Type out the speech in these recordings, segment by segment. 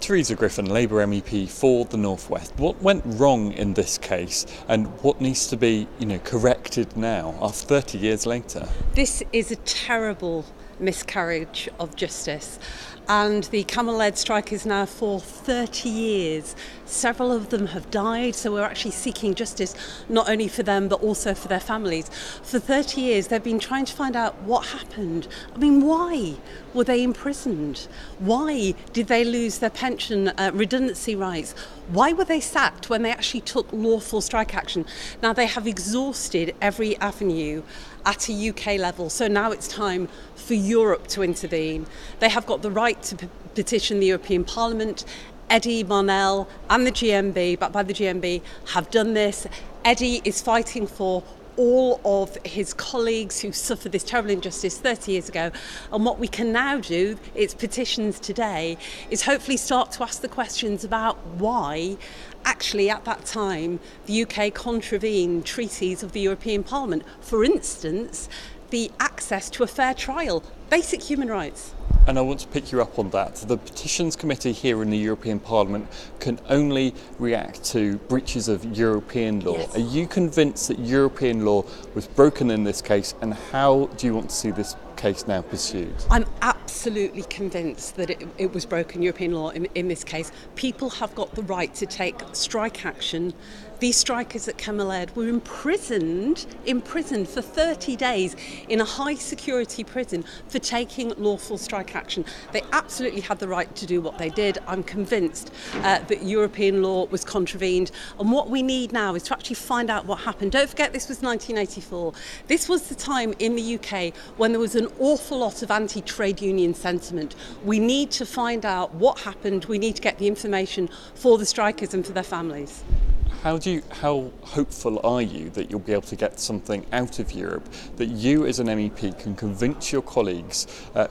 Teresa Griffin, Labour MEP for the North West. What went wrong in this case, and what needs to be, corrected now, after 30 years later? This is a terrible miscarriage of justice, and the camel-led strike is now for 30 years. Several of them have died, so we're actually seeking justice not only for them but also for their families. For 30 years they've been trying to find out what happened. Why were they imprisoned? Why did they lose their pension redundancy rights? Why were they sacked when they actually took lawful strike action? Now, they have exhausted every avenue at a UK level, so now it's time for Europe to intervene. They have got the right to petition the European Parliament. Eddie Marnell and the GMB, backed by the GMB, have done this. Eddie is fighting for all of his colleagues who suffered this terrible injustice 30 years ago. And what we can now do, it's petitions today, is hopefully start to ask the questions about why actually at that time the UK contravened treaties of the European Parliament. For instance, the access to a fair trial, basic human rights. And I want to pick you up on that. The Petitions Committee here in the European Parliament can only react to breaches of European law. Yes. Are you convinced that European law was broken in this case, and how do you want to see this case now pursued? I'm absolutely convinced that it was broken European law in this case. People have got the right to take strike action. These strikers at Camel-Led were imprisoned for 30 days in a high security prison for taking lawful strike action. They absolutely had the right to do what they did. I'm convinced that European law was contravened, and what we need now is to actually find out what happened. Don't forget, this was 1984. This was the time in the UK when there was an awful lot of anti-trade union sentiment. We need to find out what happened. We need to get the information for the strikers and for their families. How hopeful are you that you'll be able to get something out of Europe, that you as an MEP can convince your colleagues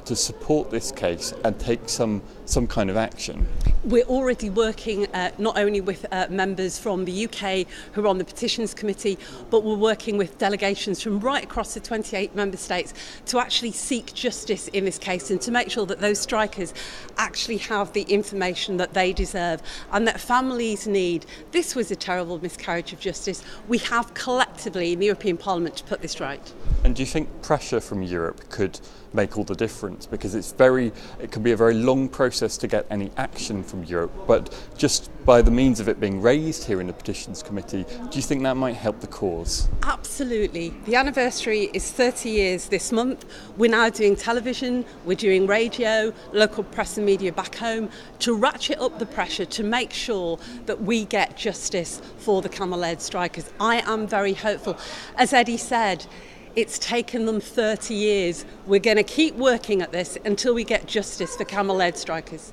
to support this case and take some kind of action? We're already working not only with members from the UK who are on the Petitions Committee, but we're working with delegations from right across the 28 member states to actually seek justice in this case and to make sure that those strikers actually have the information that they deserve and that families need. This was a terrible miscarriage of justice. We have collectively in the European Parliament to put this right. And do you think pressure from Europe could make all the difference? Because it can be a very long process to get any action from Europe, but just by the means of it being raised here in the Petitions Committee, do you think that might help the cause? Absolutely. The anniversary is 30 years this month. We're now doing television, we're doing radio, local press and media back home to ratchet up the pressure to make sure that we get justice for the Camel-Led strikers. I am very hopeful. As Eddie said, it's taken them 30 years. We're going to keep working at this until we get justice for Camel-Led strikers.